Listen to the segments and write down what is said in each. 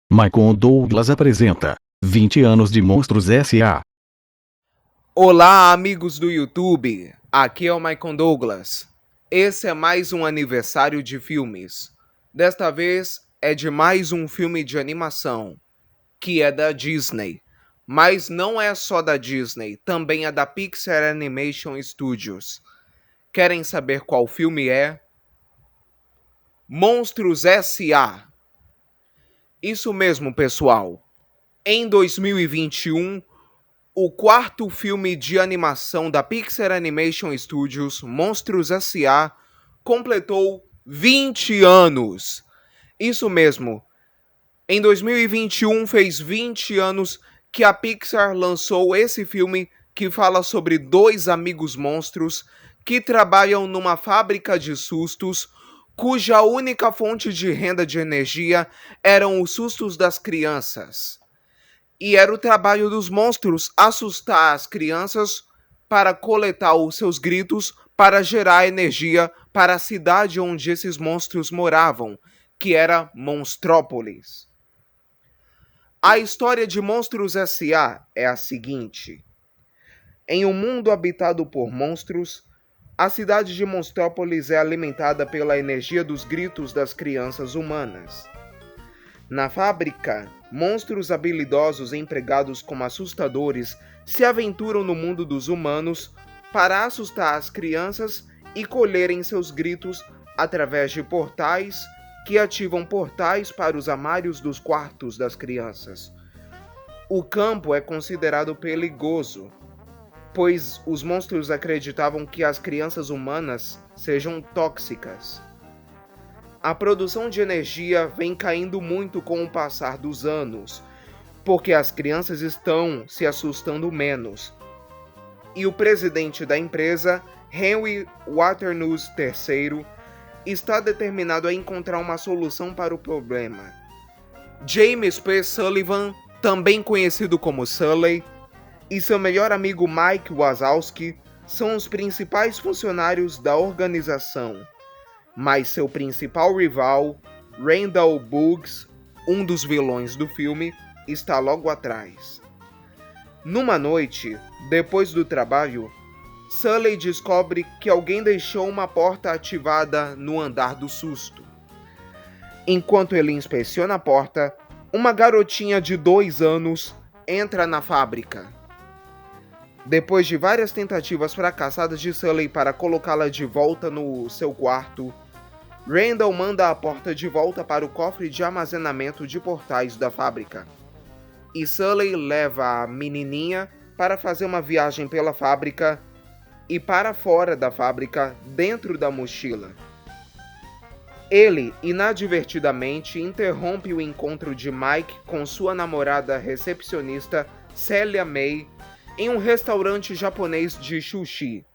Michael Douglas apresenta 20 anos de Monstros S.A. Olá, amigos do YouTube. Aqui é o Michael Douglas. Esse é mais um aniversário de filmes. Desta vez é de mais um filme de animação, que é da Disney. Mas não é só da Disney, também é da Pixar Animation Studios. Querem saber qual filme é? Monstros S.A. Isso mesmo, pessoal. Em 2021, o quarto filme de animação da Pixar Animation Studios, Monstros S.A., completou 20 anos. Isso mesmo. Em 2021 fez 20 anos que a Pixar lançou esse filme que fala sobre dois amigos monstros que trabalham numa fábrica de sustos, cuja única fonte de renda de energia eram os sustos das crianças. E era o trabalho dos monstros assustar as crianças para coletar os seus gritos para gerar energia para a cidade onde esses monstros moravam, que era Monstrópolis. A história de Monstros S.A. é a seguinte: em um mundo habitado por monstros, a cidade de Monstrópolis é alimentada pela energia dos gritos das crianças humanas. Na fábrica, monstros habilidosos empregados como assustadores se aventuram no mundo dos humanos para assustar as crianças e colherem seus gritos através de portais que ativam portais para os armários dos quartos das crianças. O campo é considerado perigoso, pois os monstros acreditavam que as crianças humanas sejam tóxicas. A produção de energia vem caindo muito com o passar dos anos, porque as crianças estão se assustando menos. E o presidente da empresa, Henry Waternoose III, está determinado a encontrar uma solução para o problema. James P. Sullivan, também conhecido como Sully, e seu melhor amigo Mike Wazowski são os principais funcionários da organização. Mas seu principal rival, Randall Boggs, um dos vilões do filme, está logo atrás. Numa noite, depois do trabalho, Sully descobre que alguém deixou uma porta ativada no andar do susto. Enquanto ele inspeciona a porta, uma garotinha de 2 anos entra na fábrica. Depois de várias tentativas fracassadas de Sully para colocá-la de volta no seu quarto, Randall manda a porta de volta para o cofre de armazenamento de portais da fábrica. E Sully leva a menininha para fazer uma viagem pela fábrica e para fora da fábrica dentro da mochila. Ele, inadvertidamente, interrompe o encontro de Mike com sua namorada recepcionista Celia May em um restaurante japonês de sushi.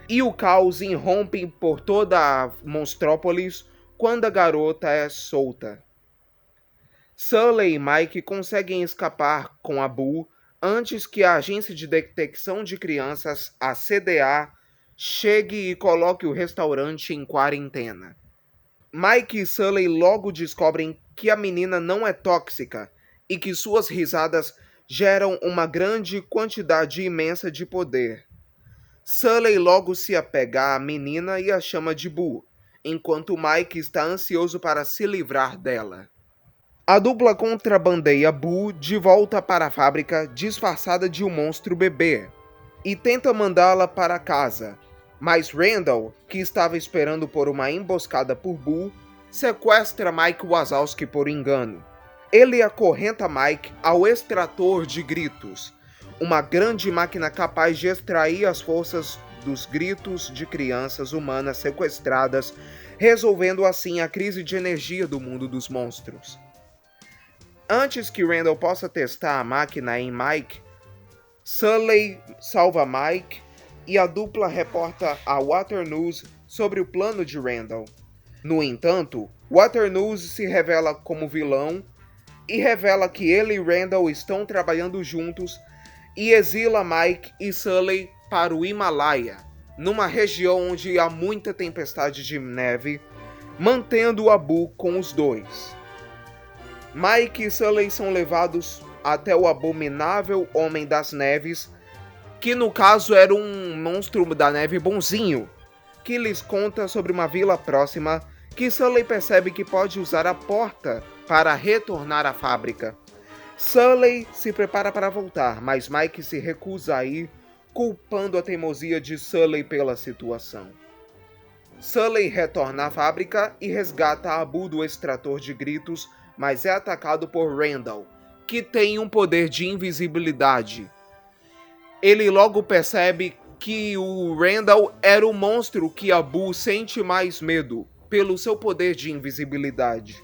E o caos irrompe por toda a Monstrópolis quando a garota é solta. Sully e Mike conseguem escapar com a Boo antes que a agência de detecção de crianças, a CDA, chegue e coloque o restaurante em quarentena. Mike e Sully logo descobrem que a menina não é tóxica e que suas risadas geram uma grande quantidade imensa de poder. Sully logo se apega à menina e a chama de Boo, enquanto Mike está ansioso para se livrar dela. A dupla contrabandeia Boo de volta para a fábrica disfarçada de um monstro bebê e tenta mandá-la para casa, mas Randall, que estava esperando por uma emboscada por Boo, sequestra Mike Wazowski por engano. Ele acorrenta Mike ao extrator de gritos, uma grande máquina capaz de extrair as forças dos gritos de crianças humanas sequestradas, resolvendo assim a crise de energia do mundo dos monstros. Antes que Randall possa testar a máquina em Mike, Sully salva Mike e a dupla reporta a Waternoose sobre o plano de Randall. No entanto, Waternoose se revela como vilão e revela que ele e Randall estão trabalhando juntos e exila Mike e Sully para o Himalaia, numa região onde há muita tempestade de neve, mantendo o Abu com os dois. Mike e Sully são levados até o abominável Homem das Neves, que no caso era um monstro da neve bonzinho, que lhes conta sobre uma vila próxima, que Sully percebe que pode usar a porta para retornar à fábrica. Sully se prepara para voltar, mas Mike se recusa a ir, culpando a teimosia de Sully pela situação. Sully retorna à fábrica e resgata Abu do extrator de gritos, mas é atacado por Randall, que tem um poder de invisibilidade. Ele logo percebe que o Randall era o monstro que Abu sente mais medo, pelo seu poder de invisibilidade.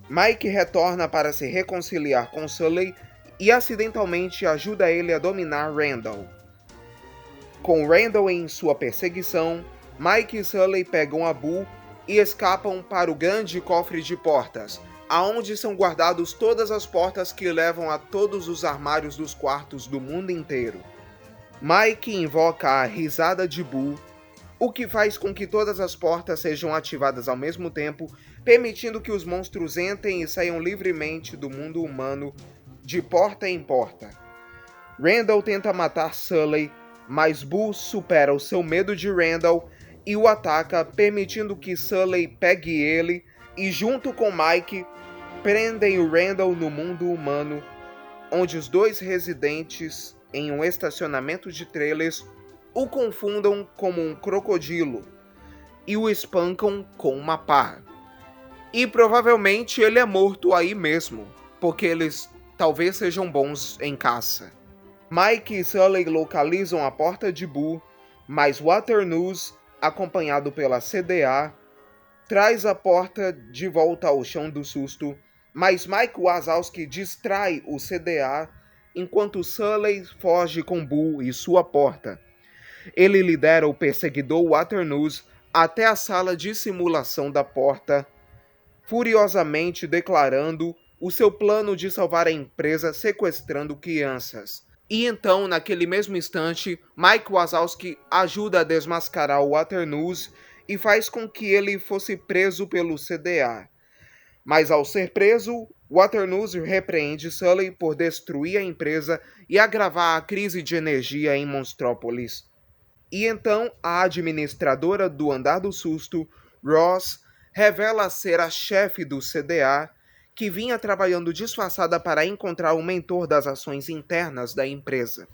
Mike retorna para se reconciliar com Sully e acidentalmente ajuda ele a dominar Randall. Com Randall em sua perseguição, Mike e Sully pegam Abu e escapam para o grande cofre de portas, aonde são guardados todas as portas que levam a todos os armários dos quartos do mundo inteiro. Mike invoca a risada de Boo, o que faz com que todas as portas sejam ativadas ao mesmo tempo, permitindo que os monstros entrem e saiam livremente do mundo humano de porta em porta. Randall tenta matar Sully, mas Boo supera o seu medo de Randall e o ataca, permitindo que Sully pegue ele e, junto com Mike, prendem o Randall no mundo humano, onde os dois residentes em um estacionamento de trailers o confundam como um crocodilo e o espancam com uma pá. E provavelmente ele é morto aí mesmo, porque eles talvez sejam bons em caça. Mike e Sully localizam a porta de Boo, mas Waternoose, acompanhado pela CDA, traz a porta de volta ao chão do susto, mas Mike Wazowski distrai o CDA enquanto Sully foge com Boo e sua porta. Ele lidera o perseguidor Waternoose até a sala de simulação da porta, furiosamente declarando o seu plano de salvar a empresa sequestrando crianças. E então, naquele mesmo instante, Mike Wazowski ajuda a desmascarar o Waternoose e faz com que ele fosse preso pelo CDA. Mas ao ser preso, Waternoose repreende Sully por destruir a empresa e agravar a crise de energia em Monstrópolis. E então, a administradora do Andar do Susto, Ross, revela ser a chefe do CDA, que vinha trabalhando disfarçada para encontrar o mentor das ações internas da empresa.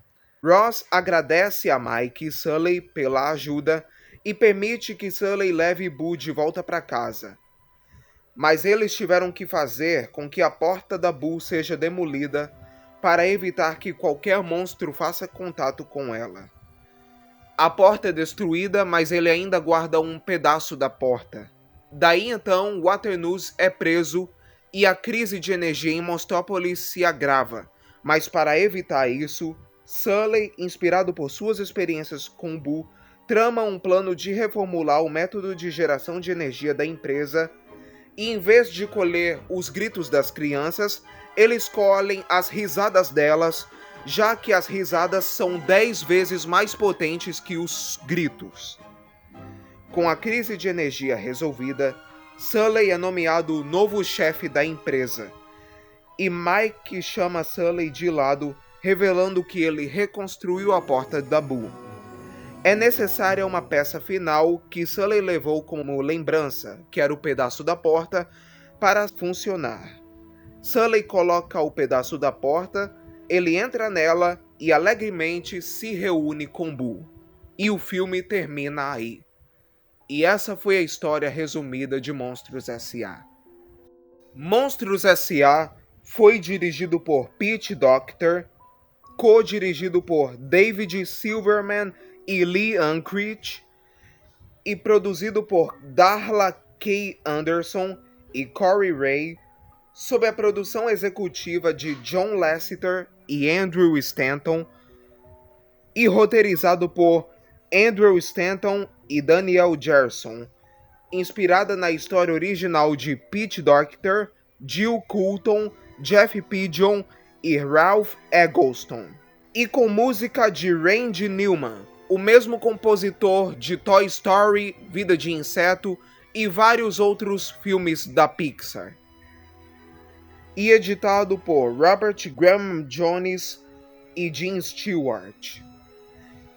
Ross agradece a Mike e Sully pela ajuda e permite que Sully leve Boo de volta para casa. Mas eles tiveram que fazer com que a porta da Boo seja demolida para evitar que qualquer monstro faça contato com ela. A porta é destruída, mas ele ainda guarda um pedaço da porta. Daí então, Waternoose é preso e a crise de energia em Monstrópolis se agrava. Mas para evitar isso, Sully, inspirado por suas experiências com Boo, trama um plano de reformular o método de geração de energia da empresa e, em vez de colher os gritos das crianças, eles colhem as risadas delas, já que as risadas são 10 vezes mais potentes que os gritos. Com a crise de energia resolvida, Sully é nomeado novo chefe da empresa, e Mike chama Sully de lado, revelando que ele reconstruiu a porta da Boo. É necessária uma peça final que Sully levou como lembrança, que era o pedaço da porta, para funcionar. Sully coloca o pedaço da porta, ele entra nela e alegremente se reúne com Boo. E o filme termina aí. E essa foi a história resumida de Monstros S.A. Monstros S.A. foi dirigido por Pete Docter, co-dirigido por David Silverman e Lee Unkrich, e produzido por Darla K. Anderson e Corey Ray, sob a produção executiva de John Lasseter e Andrew Stanton, e roteirizado por Andrew Stanton e Daniel Gerson, inspirada na história original de Pete Docter, Jill Coulton, Jeff Pidgeon e Ralph Eggleston, e com música de Randy Newman, o mesmo compositor de Toy Story, Vida de Inseto e vários outros filmes da Pixar. e editado por Robert Graham Jones e Jim Stewart.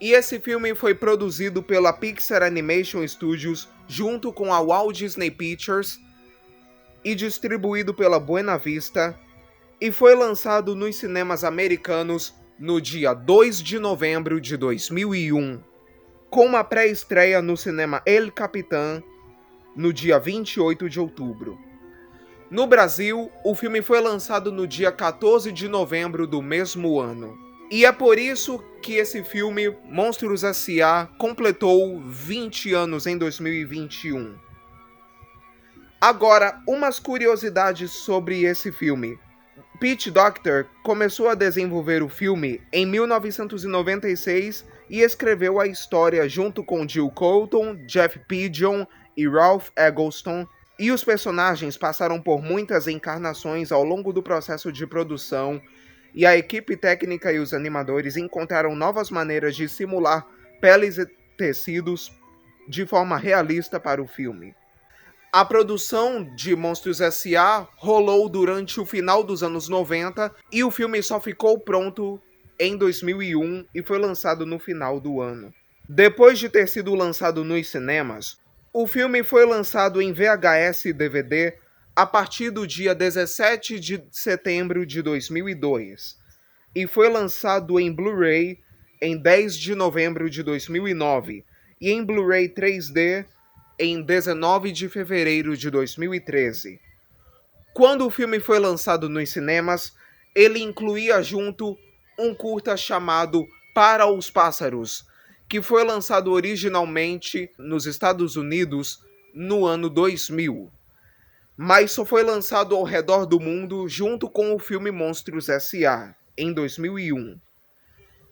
E esse filme foi produzido pela Pixar Animation Studios junto com a Walt Disney Pictures e distribuído pela Buena Vista, e foi lançado nos cinemas americanos no dia 2 de novembro de 2001, com uma pré-estreia no cinema El Capitan no dia 28 de outubro. No Brasil, o filme foi lançado no dia 14 de novembro do mesmo ano. E é por isso que esse filme, Monstros S.A., completou 20 anos em 2021. Agora, umas curiosidades sobre esse filme. Pete Docter começou a desenvolver o filme em 1996 e escreveu a história junto com Jill Colton, Jeff Pigeon e Ralph Eggleston, e os personagens passaram por muitas encarnações ao longo do processo de produção, e a equipe técnica e os animadores encontraram novas maneiras de simular peles e tecidos de forma realista para o filme. A produção de Monstros S.A. rolou durante o final dos anos 90 e o filme só ficou pronto em 2001 e foi lançado no final do ano. Depois de ter sido lançado nos cinemas, o filme foi lançado em VHS e DVD a partir do dia 17 de setembro de 2002 e foi lançado em Blu-ray em 10 de novembro de 2009 e em Blu-ray 3D em 19 de fevereiro de 2013. Quando o filme foi lançado nos cinemas, ele incluía junto um curta chamado Para os Pássaros, que foi lançado originalmente nos Estados Unidos no ano 2000, mas só foi lançado ao redor do mundo junto com o filme Monstros S.A., em 2001.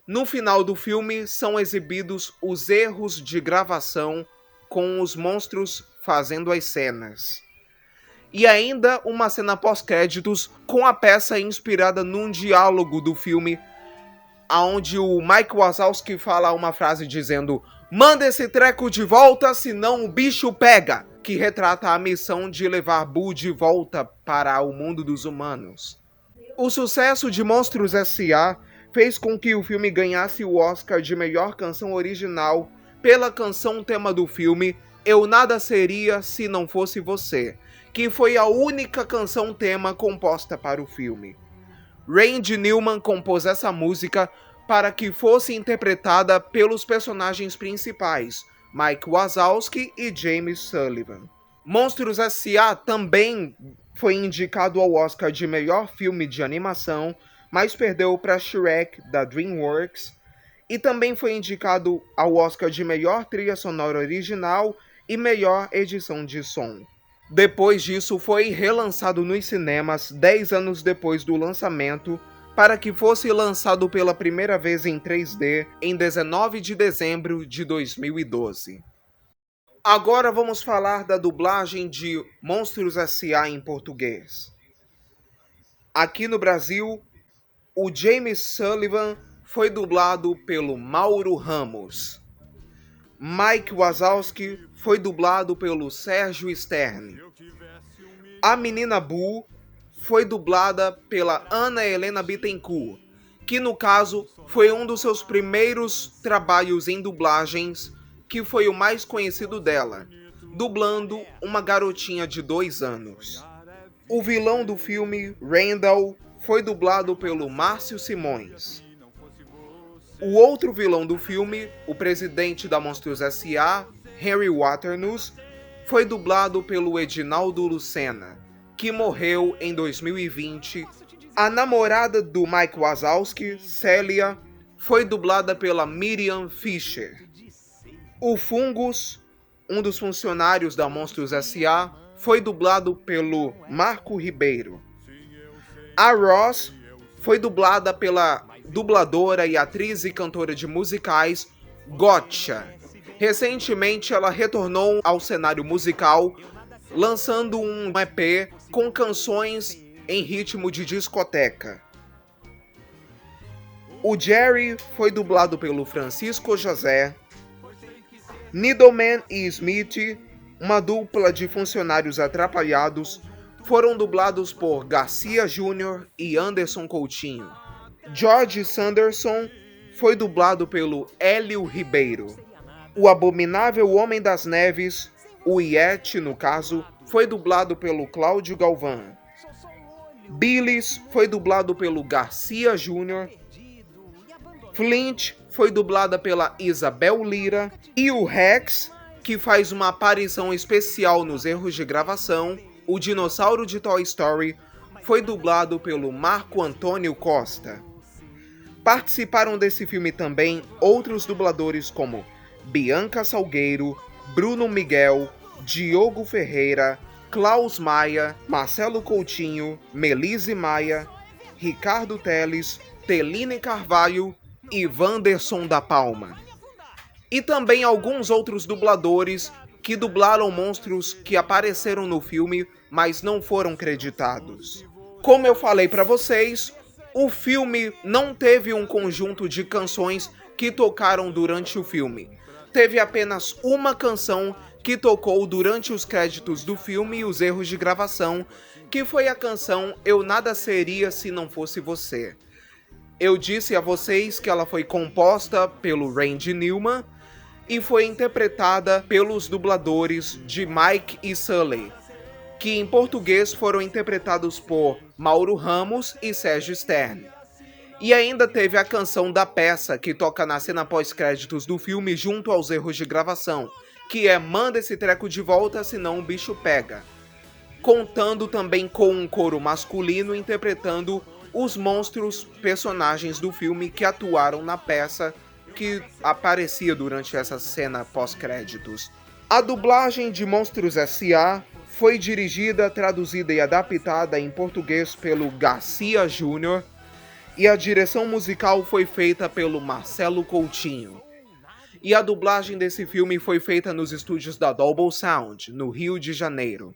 No final do filme são exibidos os erros de gravação com os monstros fazendo as cenas. E ainda uma cena pós-créditos com a peça inspirada num diálogo do filme, onde o Mike Wazowski fala uma frase dizendo: "Manda esse treco de volta, senão o bicho pega", que retrata a missão de levar Boo de volta para o mundo dos humanos. O sucesso de Monstros S.A. fez com que o filme ganhasse o Oscar de melhor canção original pela canção tema do filme Eu Nada Seria Se Não Fosse Você, que foi a única canção tema composta para o filme. Randy Newman compôs essa música para que fosse interpretada pelos personagens principais, Mike Wazowski e James Sullivan. Monstros S.A. também foi indicado ao Oscar de melhor filme de animação, mas perdeu para Shrek, da DreamWorks, e também foi indicado ao Oscar de melhor trilha sonora original e melhor edição de som. Depois disso, foi relançado nos cinemas 10 anos depois do lançamento, para que fosse lançado pela primeira vez em 3D em 19 de dezembro de 2012. Agora vamos falar da dublagem de Monstros S.A. em português. Aqui no Brasil, o James Sullivan foi dublado pelo Mauro Ramos. Mike Wazowski foi dublado pelo Sérgio Stern. A menina Boo foi dublada pela Ana Helena Bittencourt, que no caso foi um dos seus primeiros trabalhos em dublagens, que foi o mais conhecido dela, dublando uma garotinha de 2 anos. O vilão do filme, Randall, foi dublado pelo Márcio Simões. O outro vilão do filme, o presidente da Monstros S.A., Henry Waternoose, foi dublado pelo Edinaldo Lucena, que morreu em 2020. A namorada do Mike Wazowski, Célia, foi dublada pela Miriam Fisher. O Fungus, um dos funcionários da Monstros S.A., foi dublado pelo Marco Ribeiro. A Ross foi dublada pela dubladora e atriz e cantora de musicais Gotcha. Recentemente ela retornou ao cenário musical, lançando um EP com canções em ritmo de discoteca. O Jerry foi dublado pelo Francisco José. Needleman e Smith, uma dupla de funcionários atrapalhados, foram dublados por Garcia Júnior e Anderson Coutinho. George Sanderson foi dublado pelo Hélio Ribeiro. O Abominável Homem das Neves, o Yeti no caso, foi dublado pelo Cláudio Galvão. Billis foi dublado pelo Garcia Júnior. Flint foi dublada pela Isabel Lira. E o Rex, que faz uma aparição especial nos erros de gravação, o dinossauro de Toy Story, foi dublado pelo Marco Antônio Costa. Participaram desse filme também outros dubladores como Bianca Salgueiro, Bruno Miguel, Diogo Ferreira, Klaus Maia, Marcelo Coutinho, Melise Maia, Ricardo Teles, Teline Carvalho e Wanderson da Palma. E também alguns outros dubladores que dublaram monstros que apareceram no filme, mas não foram creditados. Como eu falei para vocês, o filme não teve um conjunto de canções que tocaram durante o filme. Teve apenas uma canção que tocou durante os créditos do filme e os erros de gravação, que foi a canção Eu Nada Seria Se Não Fosse Você. Eu disse a vocês que ela foi composta pelo Randy Newman e foi interpretada pelos dubladores de Mike e Sully, que em português foram interpretados por Mauro Ramos e Sérgio Stern. E ainda teve a canção da peça, que toca na cena pós-créditos do filme junto aos erros de gravação, que é Manda Esse Treco de Volta, Senão o Bicho Pega. Contando também com um coro masculino interpretando os monstros personagens do filme que atuaram na peça que aparecia durante essa cena pós-créditos. A dublagem de Monstros S.A. foi dirigida, traduzida e adaptada em português pelo Garcia Júnior, e a direção musical foi feita pelo Marcelo Coutinho. E a dublagem desse filme foi feita nos estúdios da Double Sound, no Rio de Janeiro.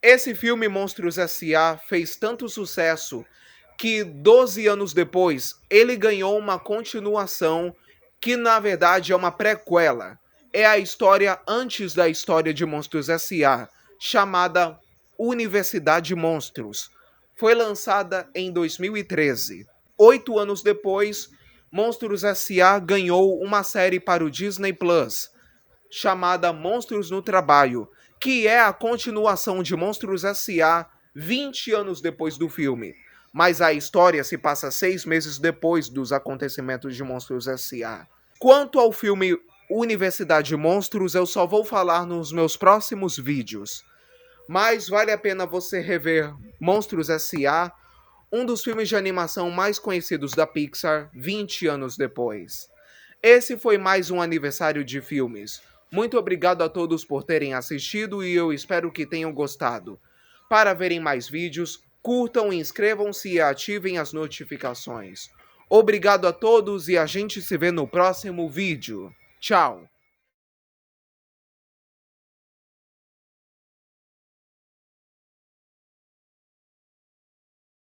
Esse filme Monstros S.A. fez tanto sucesso que 12 anos depois ele ganhou uma continuação que na verdade é uma prequela. É a história antes da história de Monstros S.A., chamada Universidade Monstros. Foi lançada em 2013. 8 anos depois, Monstros S.A. ganhou uma série para o Disney Plus, chamada Monstros no Trabalho, que é a continuação de Monstros S.A. 20 anos depois do filme. Mas a história se passa 6 meses depois dos acontecimentos de Monstros S.A. Quanto ao filme Universidade Monstros, eu só vou falar nos meus próximos vídeos. Mas vale a pena você rever Monstros S.A., um dos filmes de animação mais conhecidos da Pixar, 20 anos depois. Esse foi mais um aniversário de filmes. Muito obrigado a todos por terem assistido e eu espero que tenham gostado. Para verem mais vídeos, curtam, inscrevam-se e ativem as notificações. Obrigado a todos e a gente se vê no próximo vídeo. Tchau!